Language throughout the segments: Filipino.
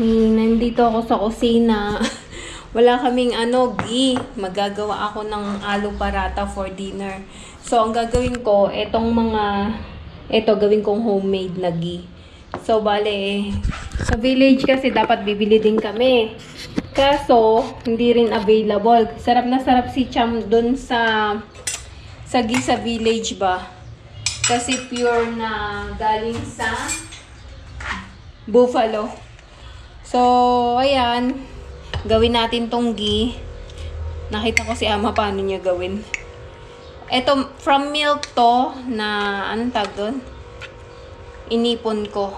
Nandito ako sa kusina. Wala kaming ghee. Magagawa ako ng aloo paratha for dinner. So, ang gagawin ko, gawin kong homemade na ghee. So, bale, sa village kasi dapat bibili din kami. Kaso, hindi rin available. Sarap na sarap si Cham dun sa ghee sa village ba. Kasi pure na galing sa buffalo. So, ayan. Gawin natin tong ghee. Nakita ko si Ama paano niya gawin. Ito, from milk to na, anong tag doon? Inipon ko.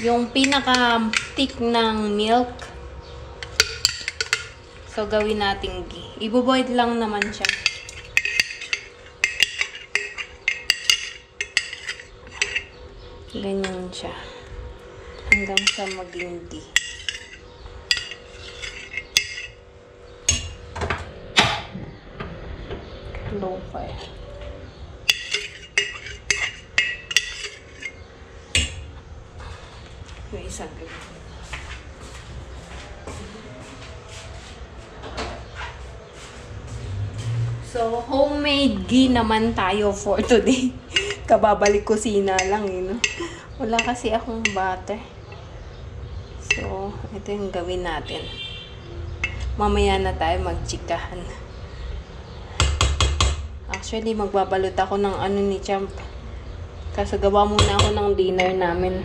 Yung pinaka-thick ng milk. So, gawin natin ghee. Ibo-boil lang naman siya. Ganyan siya. Hanggang sa maging ghee. Low fire. Yung isang ganyan. So, homemade ghee naman tayo for today. Kababalik kusina lang, no? Wala kasi akong butter. So, ito yung gawin natin. Mamaya na tayo magchikahan. Actually, magbabalot ako ng ni Champ. Kasi gawa muna ako ng dinner namin.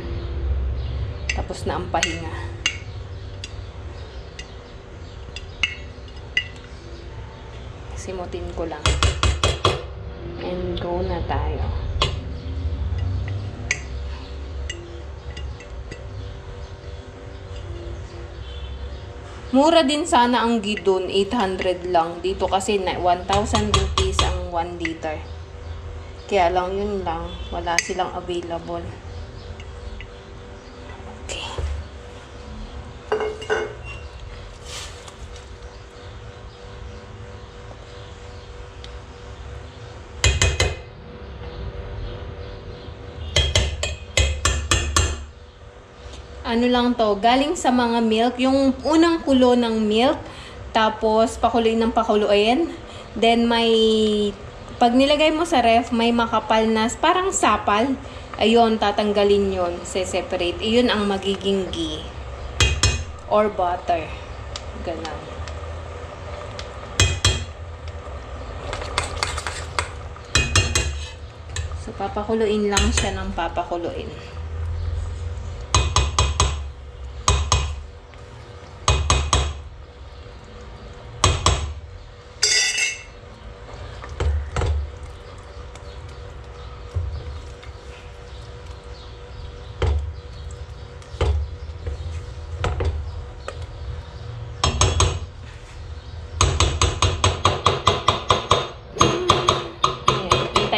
Tapos na ang pahinga. Simutin ko lang. And go na tayo. Mura din sana ang ghee doon, 800 lang. Dito kasi 1,000 rupees ang 1 liter. Kaya lang yun lang, wala silang available. Okay. Ano lang to, galing sa mga milk, yung unang kulo ng milk, tapos pakuluin ng pakuluin. Then pag nilagay mo sa ref, may makapal na, parang sapal. Ayun, tatanggalin yun, separate. Iyon ang magiging ghee. Or butter. Ganun. So, papakuluin lang siya ng papakuluin.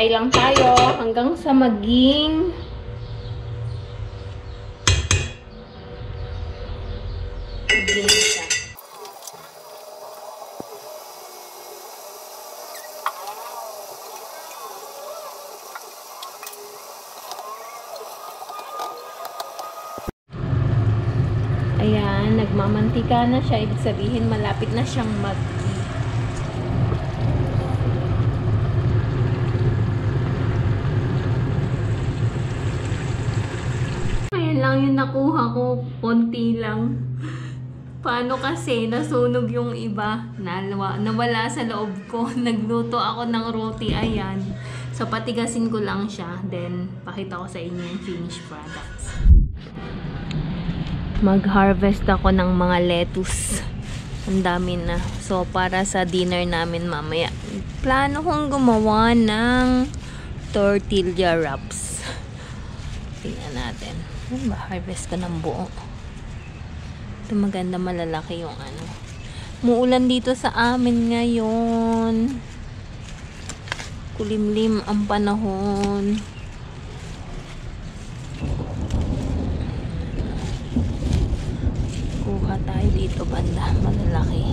Lang tayo hanggang sa maging siya. Ayan, nagmamantika na siya. Ibig sabihin malapit na siyang mag-ghee. Lang yung nakuha ko, konti lang. Paano kasi nasunog yung iba, nawala sa loob ko. Nagluto ako ng roti, ayan. So patigasin ko lang siya, then pakita ko sa inyo yung finished products. Mag-harvest ako ng mga lettuce. Ang dami na. So para sa dinner namin mamaya, plano kong gumawa ng tortilla wraps. Tingnan natin. Harvest ko ng buo. Ito maganda, malalaki yung Muulan dito sa amin ngayon. Kulimlim ang panahon. Kuha tayo dito banda, malalaki.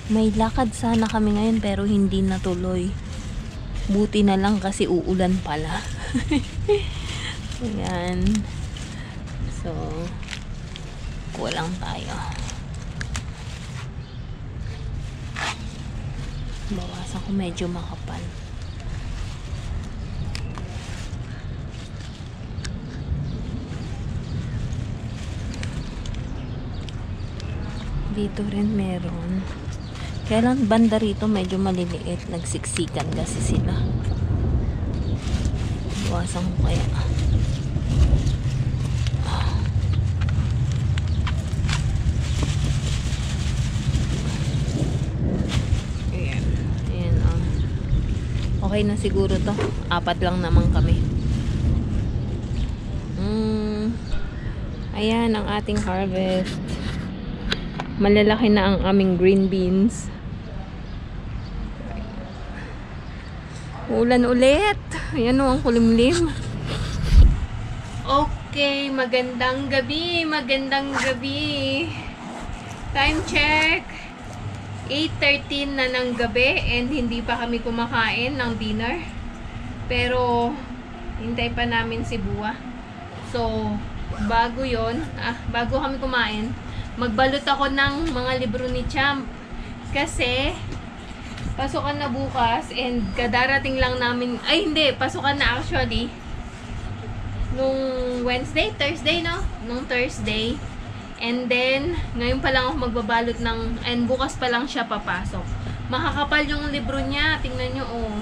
May lakad sana kami ngayon pero hindi natuloy. Buti na lang kasi uulan pala. Ayan. So, kulang tayo. Bawasan ko medyo makapal. Dito rin meron. Kaya lang banda rito medyo maliliit. Nagsiksikan kasi sila. Bawasan ko kaya. Ayan. Ayan, okay na siguro to. 4 lang naman kami. Ayan ang ating harvest. Malalaki na ang aming green beans. Ulan ulit. Ayan o, ang kulimlim. Okay, magandang gabi. Magandang gabi. Time check. 8:13 na ng gabi and hindi pa kami kumakain ng dinner. Pero, hintay pa namin si Buwa. So, bago kami kumain, magbalot ako ng mga libro ni Champ. Kasi, pasukan na bukas and kadarating lang namin, pasukan na actually nung Thursday, no? Nung Thursday. And then, ngayon pa lang ako magbabalot and bukas pa lang siya papasok. Makakapal yung libro niya. Tingnan nyo, oh.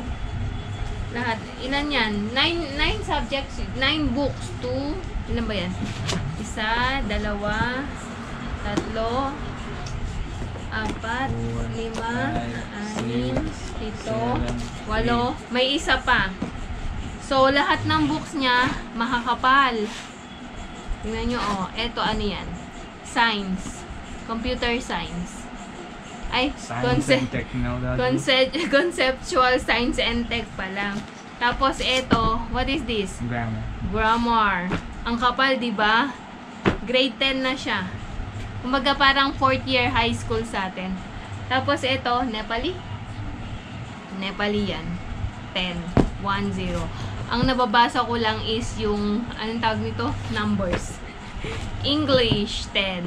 Lahat. Ilan yan? 9 subjects, 9 books. 2, ilan ba yan? 1, 2, 3, 4, 5, 6, 7, 8. May isa pa. So, lahat ng books niya, makakapal. Tingnan nyo, oh. Eto, ano yan? Science. Computer science. Conceptual science and tech pala. Tapos, eto, what is this? Grammar. Ang kapal, diba? Grade 10 na siya. Kumbaga parang 4th year high school sa atin. Tapos ito, Nepali. Nepali yan. 10. 1-0. Ang nababasa ko lang is yung, anong tawag nito? Numbers. English, 10.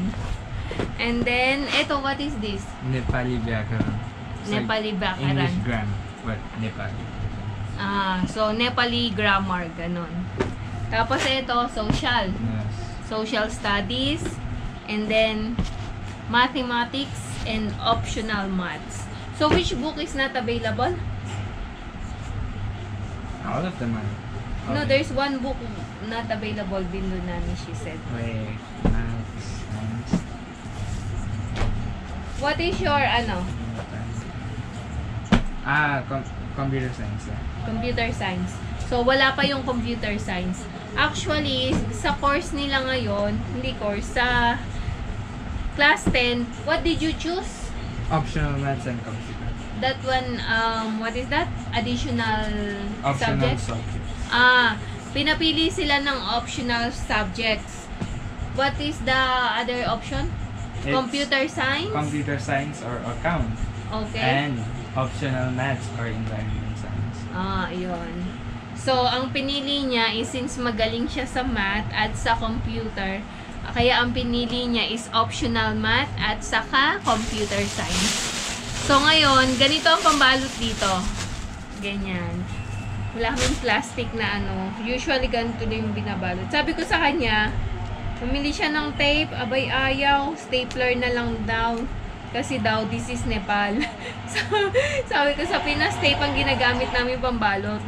And then, ito, what is this? Nepali Vyakaran. Nepali Vyakaran. English grammar, but Nepali. So, Nepali grammar, ganun. Tapos ito, social. Yes. Social studies. And then, mathematics and optional maths. So, which book is not available? All of them are. No, there's one book not available din doon namin, she said. Wait, maths, science. What is your, Computer science. Yeah. Computer science. So, wala pa yung computer science. Actually, sa course nila ngayon, hindi course, sa class 10, what did you choose? Optional maths and computer. That one, what is that? Additional Optional subjects? subjects. Pinapili sila ng optional subjects. What is the other option? It's Computer science? Computer science or account. Okay. And optional maths or environment science. Yun. So, ang pinili niya is since magaling siya sa math at sa computer, kaya ang pinili niya is optional math at saka computer science. So, ngayon, ganito ang pambalot dito. Ganyan. Wala kaming plastic na usually ganito na yung binabalot. Sabi ko sa kanya, pumili siya ng tape, abay ayaw, stapler na lang daw. Kasi daw, this is Nepal. So, sabi ko sa Pinas, tape ang ginagamit namin pambalot.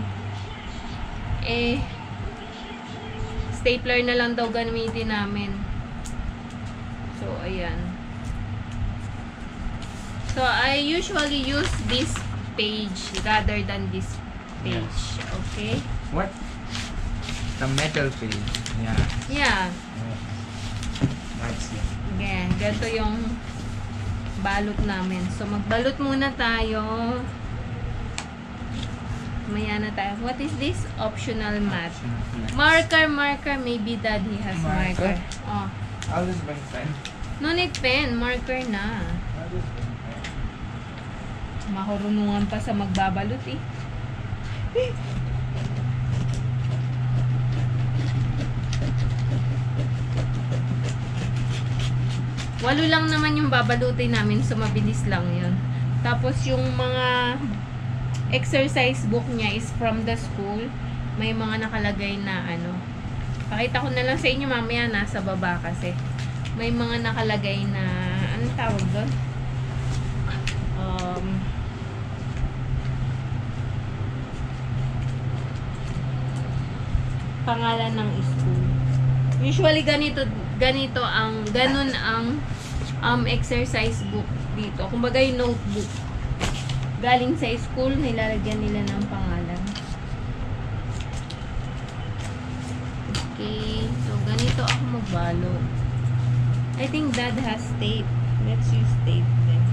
Stapler na lang daw gamitin namin. So, ayan. So, I usually use this page rather than this page. Okay? What? The metal page. Yeah. Yeah. That's it. Again, ganito yung balot namin. So, magbalot muna tayo. Maya na tayo. What is this? Optional math. Marker. Maybe daddy has marker. Oh. I'll just bring pen. No need pen. Marker na. I'll just bring pen. Mahurunungan pa sa magbabalot eh. Walo lang naman yung babalutin namin, so mabilis lang yun. Tapos yung mga exercise book niya is from the school. May mga nakalagay na ano. Pakita ko na lang sa inyo mamaya, nasa baba kasi. May mga nakalagay na, anong tawag doon? Pangalan ng school. Usually ganun ang exercise book dito. Kumbaga yung notebook. Galing sa school, nilalagyan nila ng pangalan. Okay, so ganito ako magbalot. I think Dad has tape. Let's use tape then.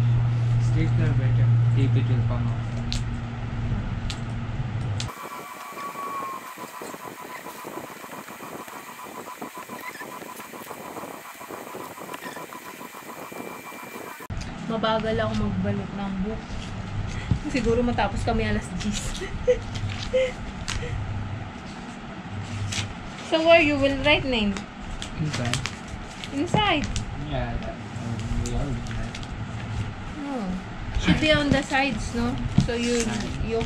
Stapler better. Tape it will come out. Mabagal ako magbalot ng book. Siguro matapos kami alas 10. So where you will write name? Inside. Inside? Yeah, we all do that. Oh. Should be on the sides, no? So you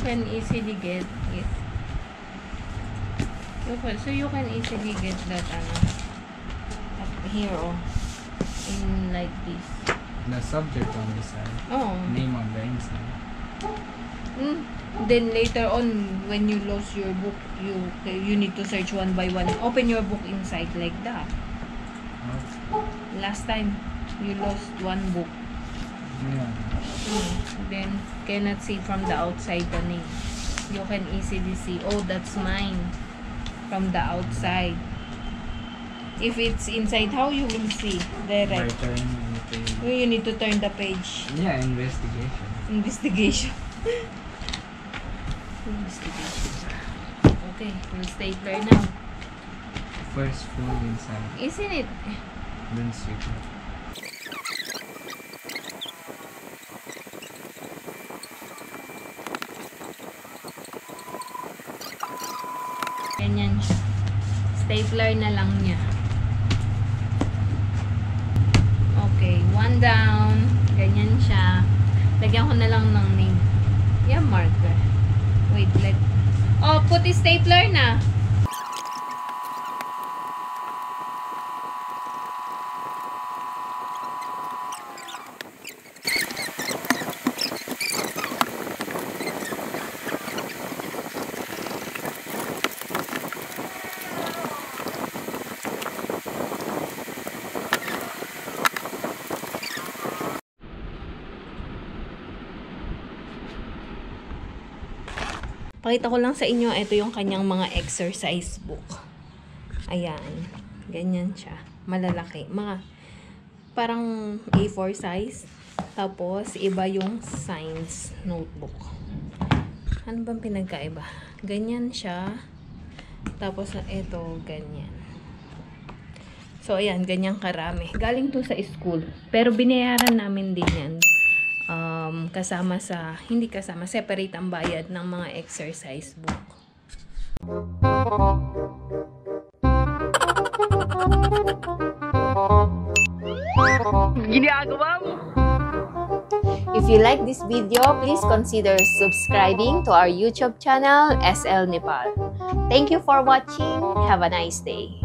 can easily get it. So you can easily get that up here, oh. In like this. The subject on the side. Oh. Name on the inside. Then later on, when you lose your book, you need to search one by one. Open your book inside like that. Oh. Last time, you lost one book. Yeah. Then cannot see from the outside the name. You can easily see, oh, that's mine from the outside. If it's inside, how you will see? Direct. By turning the page. You need to turn the page. Yeah, investigation. Investigation. Investigation. Okay, we'll stapler now. First fold inside. Isn't it? Then stapler. Ganyan siya. Stapler na lang niya. Okay, one down. Ganyan siya. Lagyan ko na lang ng name. Yeah, marker. Wait, oh, put stapler na. Pakita ko lang sa inyo, ito yung kanyang mga exercise book. Ayan. Ganyan siya. Malalaki. Mga parang A4 size. Tapos, iba yung science notebook. Ano bang pinagkaiba? Ganyan siya. Tapos, ito, ganyan. So, ayan. Ganyan karami. Galing to sa school. Pero, binayaran namin din yan. Kasama sa, hindi kasama, separate ang bayad ng mga exercise book. Ginagawa mo! If you like this video, please consider subscribing to our YouTube channel, SL Nepal. Thank you for watching. Have a nice day.